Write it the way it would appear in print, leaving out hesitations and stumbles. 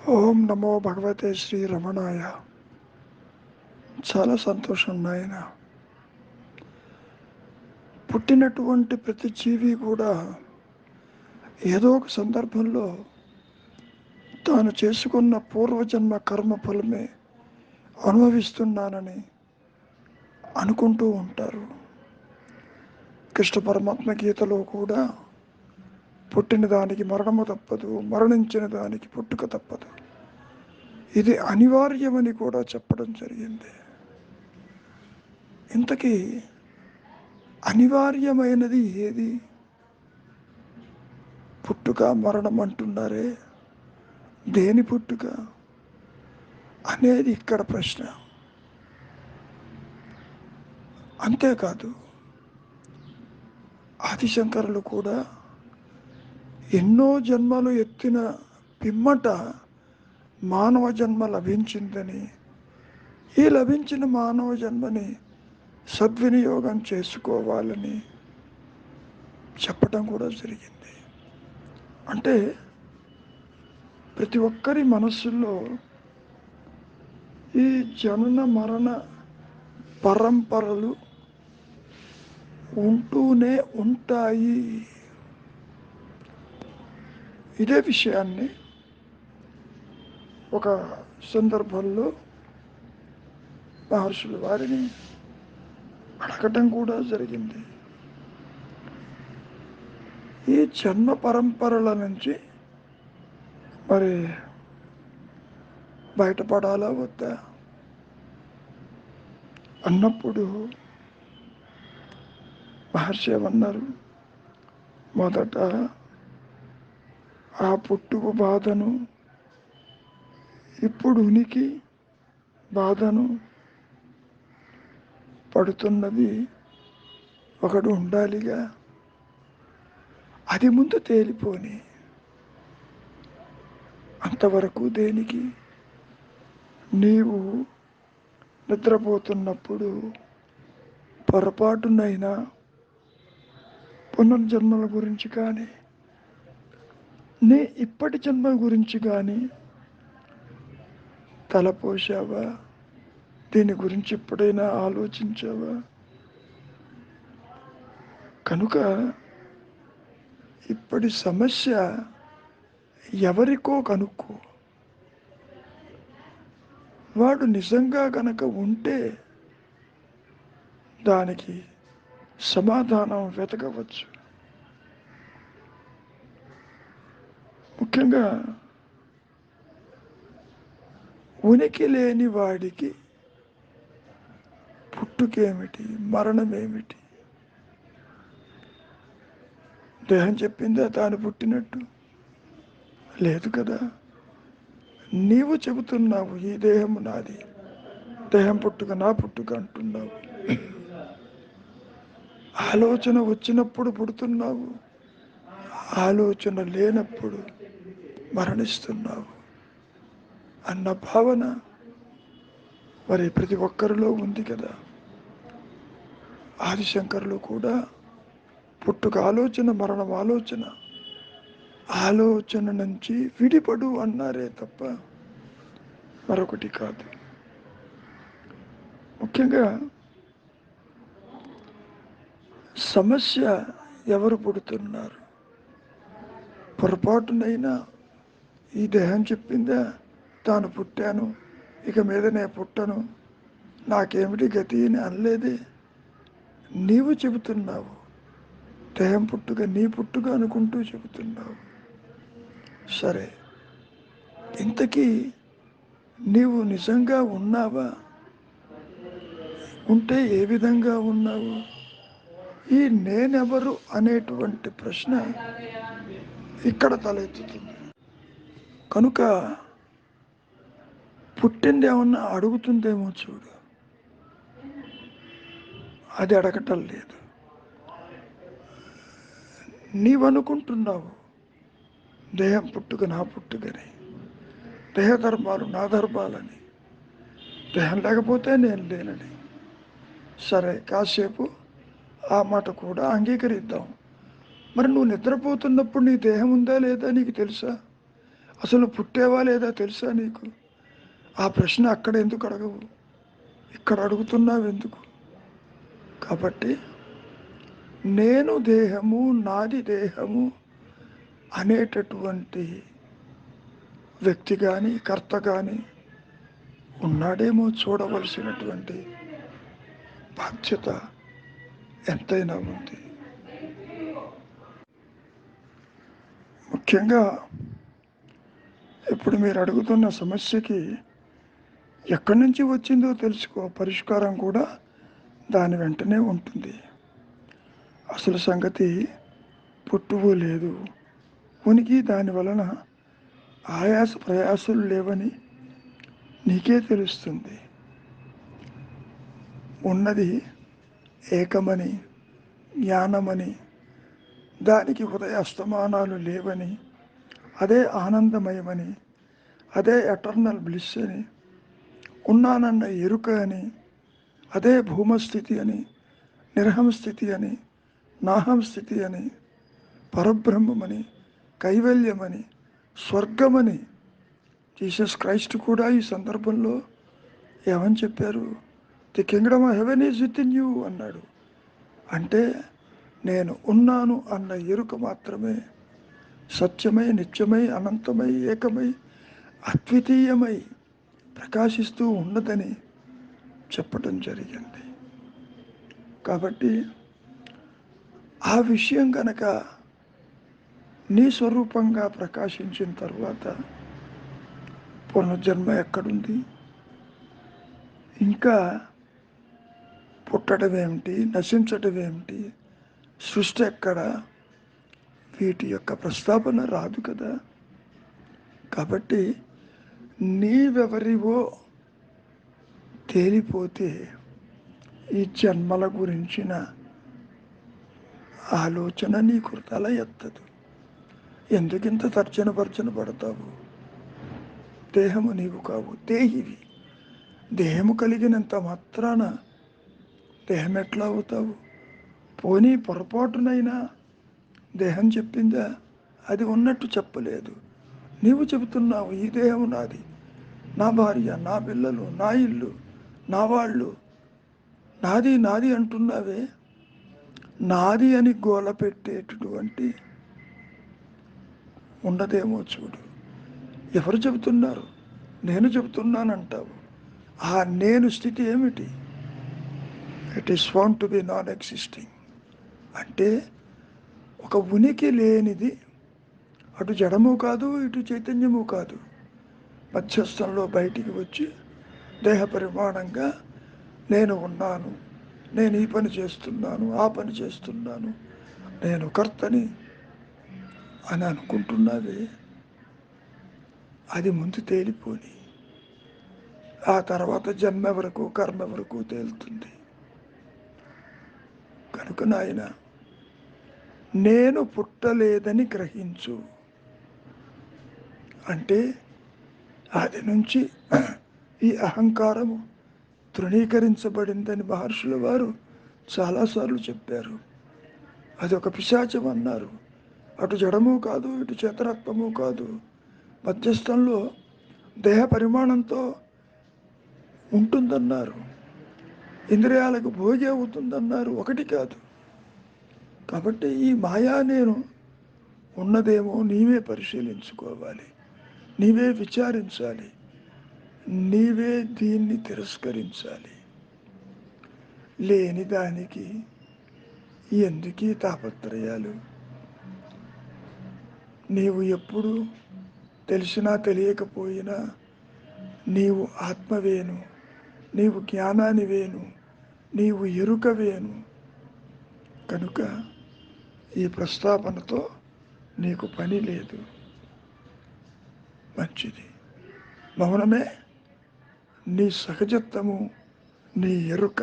ఓం నమో భగవతే శ్రీ రమణాయ. చాలా సంతోషం నాయన. పుట్టినటువంటి ప్రతి జీవి కూడా ఏదో ఒక సందర్భంలో తాను చేసుకున్న పూర్వజన్మ కర్మ ఫలమే అనుభవిస్తున్నానని అనుకుంటూ ఉంటారు. కృష్ణ పరమాత్మ గీతలో కూడా పుట్టిన దానికి మరణము తప్పదు, మరణించిన దానికి పుట్టుక తప్పదు, ఇది అనివార్యమని కూడా చెప్పడం జరిగింది. ఇంతకీ అనివార్యమైనది ఏది? పుట్టుక మరణం అంటున్నారే, దేని పుట్టుక అనేది ఇక్కడ ప్రశ్న. అంతేకాదు, ఆదిశంకరులు కూడా ఎన్నో జన్మలు ఎత్తిన పిమ్మట మానవ జన్మ లభించిందని, ఈ లభించిన మానవ జన్మని సద్వినియోగం చేసుకోవాలని చెప్పటం కూడా జరిగింది. అంటే ప్రతి ఒక్కరి మనస్సుల్లో ఈ జనన మరణ పరంపరలు ఉంటూనే ఉంటాయి. ఇదే విషయాన్ని ఒక సందర్భంలో మహర్షులు వారిని అడగటం కూడా జరిగింది. ఈ జన్మ పరంపరల నుంచి మరి బయటపడాలా వద్దా అన్నప్పుడు మహర్షి ఏమన్నారు? మొదట ఆ పుట్టుకు బాధను, ఇప్పుడు ఉనికి బాధను పడుతున్నది ఒకడు ఉండాలిగా, అది ముందు తేలిపోని. అంతవరకు దేనికి? నీవు నిద్రపోతున్నప్పుడు పొరపాటునైనా పునర్జన్మల గురించి కానీ, నీ ఇప్పటి జన్మ గురించి కానీ తలపోసావా? దీని గురించి ఎప్పుడైనా ఆలోచించావా? కనుక ఇప్పటి సమస్య ఎవరికో కనుక్కో. వాడు నిజంగా కనుక ఉంటే దానికి సమాధానం వెతకవచ్చు. ముఖ్యంగా ఉనికి లేని వాడికి పుట్టుకేమిటి, మరణమేమిటి? దేహం చెప్పిందా తాను పుట్టినట్టు? లేదు కదా. నీవు చెబుతున్నావు ఈ దేహము నాది, దేహం పుట్టుక నా పుట్టుక అంటున్నావు. ఆలోచన వచ్చినప్పుడు పుడుతున్నావు, ఆలోచన లేనప్పుడు మరణిస్తున్నావు అన్న భావన మరి ప్రతి ఒక్కరిలో ఉంది కదా. ఆదిశంకరులు కూడా పుట్టుక ఆలోచన, మరణం ఆలోచన, ఆలోచన నుంచి విడిపడు అన్నారే తప్ప మరొకటి కాదు. ముఖ్యంగా సమస్య ఎవరు పుడుతున్నారు? పొరపాటునైనా ఈ దేహం చెప్పిందా తాను పుట్టాను, ఇక మీదనే పుట్టను, నాకేమిటి గతి అని అనలేదే. నీవు చెబుతున్నావు, దేహం పుట్టుక నీ పుట్టుక అనుకుంటూ చెబుతున్నావు. సరే, ఇంతకీ నీవు నిజంగా ఉన్నావా? ఉంటే ఏ విధంగా ఉన్నావు? ఈ నేనెవరు అనేటువంటి ప్రశ్న ఇక్కడ తలెత్తుతుంది. కనుక పుట్టింది ఏమన్నా అడుగుతుందేమో చూడు, అది అడగటం లేదు. నీవనుకుంటున్నావు దేహం పుట్టుక నా పుట్టుకని, దేహ ధర్మాలు నా ధర్మాలని, దేహం లేకపోతే నేను లేనని. సరే, కాసేపు ఆ మాట కూడా అంగీకరిద్దాం. మరి నువ్వు నిద్రపోతున్నప్పుడు నీ దేహం ఉందా లేదా నీకు తెలుసా? అసలు పుట్టేవా లేదా తెలుసా నీకు? ఆ ప్రశ్న అక్కడ ఎందుకు అడగవు? ఇక్కడ అడుగుతున్నావు ఎందుకు? కాబట్టి నేను దేహము, నాది దేహము అనేటటువంటి వ్యక్తి కానీ, కర్త కానీ ఉన్నాడేమో చూడవలసినటువంటి బాధ్యత ఎంతైనా ఉంది. ముఖ్యంగా ఇప్పుడు మీరు అడుగుతున్న సమస్యకి ఎక్కడి నుంచి వచ్చిందో తెలుసుకో, పరిష్కారం కూడా దాని వెంటనే ఉంటుంది. అసలు సంగతి పుట్టువు లేదు, ఉనికి దాని వలన ఆయాస ప్రయాసలు లేవని నీకే తెలుస్తుంది. ఉన్నది ఏకమని, జ్ఞానమని, దానికి ఉదయ అస్తమానాలు లేవని, అదే ఆనందమయమని, అదే ఎటర్నల్ బ్లిస్ అని, ఉన్నానన్న ఎరుక అని, అదే భూమస్థితి అని, నిర్హంస్థితి అని, నాహంస్థితి అని, పరబ్రహ్మమని, కైవల్యమని, స్వర్గమని జీసస్ క్రైస్ట్ కూడా ఈ సందర్భంలో ఏమని చెప్పారు? The Kingdom of heaven is with in you అన్నాడు. అంటే నేను ఉన్నాను అన్న ఎరుక మాత్రమే సత్యమై, నిత్యమై, అనంతమై, ఏకమై, అద్వితీయమై ప్రకాశిస్తూ ఉన్నదని చెప్పటం జరిగింది. కాబట్టి ఆ విషయం కనుక నీ స్వరూపంగా ప్రకాశించిన తర్వాత పునర్జన్మ ఎక్కడుంది? ఇంకా పుట్టడం ఏమిటి, నశించడం ఏమిటి, సృష్టి ఎక్కడ? వీటి యొక్క ప్రస్తావన రాదు కదా. కాబట్టి నీవెవరివో తేలిపోతే ఈ జన్మల గురించిన ఆలోచన నీకు తల ఎత్తదు. ఎందుకింత తర్జన పడతావు? దేహము నీవు కావు, దేహివి. దేహము కలిగినంత మాత్రాన దేహం ఎట్లా అవుతావు? పోనీ పొరపాటునైనా దేహం చెప్పిందా? అది ఉన్నట్టు చెప్పలేదు. నీవు చెబుతున్నావు ఈ దేహం నాది, నా భార్య, నా పిల్లలు, నా ఇల్లు, నా వాళ్ళు, నాది నాది అంటున్నావే. నాది అని గోల పెట్టేటటువంటి ఉండదేమో చూడు. ఎవరు చెబుతున్నారు? నేను చెబుతున్నానంటావు. ఆ నేను స్థితి ఏమిటి? It is found to be non existing. అంటే ఒక ఉనికి లేనిది, అటు జడము కాదు, ఇటు చైతన్యము కాదు, మధ్యస్థంలో బయటికి వచ్చి దేహ పరిమాణంగా నేను ఉన్నాను, నేను ఈ పని చేస్తున్నాను, ఆ పని చేస్తున్నాను, నేను కర్తని అని అనుకుంటున్నది. అది ముందు తేలిపోని, ఆ తర్వాత జన్మ వరకు, కర్మ వరకు తేలుతుంది. కనుక నాయన, నేను పుట్టలేదని గ్రహించు. అంటే అది నుంచి ఈ అహంకారము తృణీకరించబడిందని మహర్షుల వారు చాలాసార్లు చెప్పారు. అది ఒక పిశాచం అన్నారు. అటు జడము కాదు, ఇటు చేతనత్వము కాదు, మధ్యస్థంలో దేహ పరిమాణంతో ఉంటుందన్నారు. ఇంద్రియాలకు భోగి అవుతుందన్నారు. ఒకటి కాదు. కాబట్టి ఈ మాయా నేను ఉన్నదేమో నీవే పరిశీలించుకోవాలి, నీవే విచారించాలి, నీవే దీన్ని తిరస్కరించాలి. లేని దానికి ఎందుకీ తాపత్రయాలు? నీవు ఎప్పుడు తెలిసినా తెలియకపోయినా నీవు ఆత్మవేను, నీవు జ్ఞానానివేను, నీవు ఎరుకవేను. కనుక ఈ ప్రస్తావనతో నీకు పని లేదు. మంచిది. మౌనమే నీ సహజత్వము, నీ ఎరుక.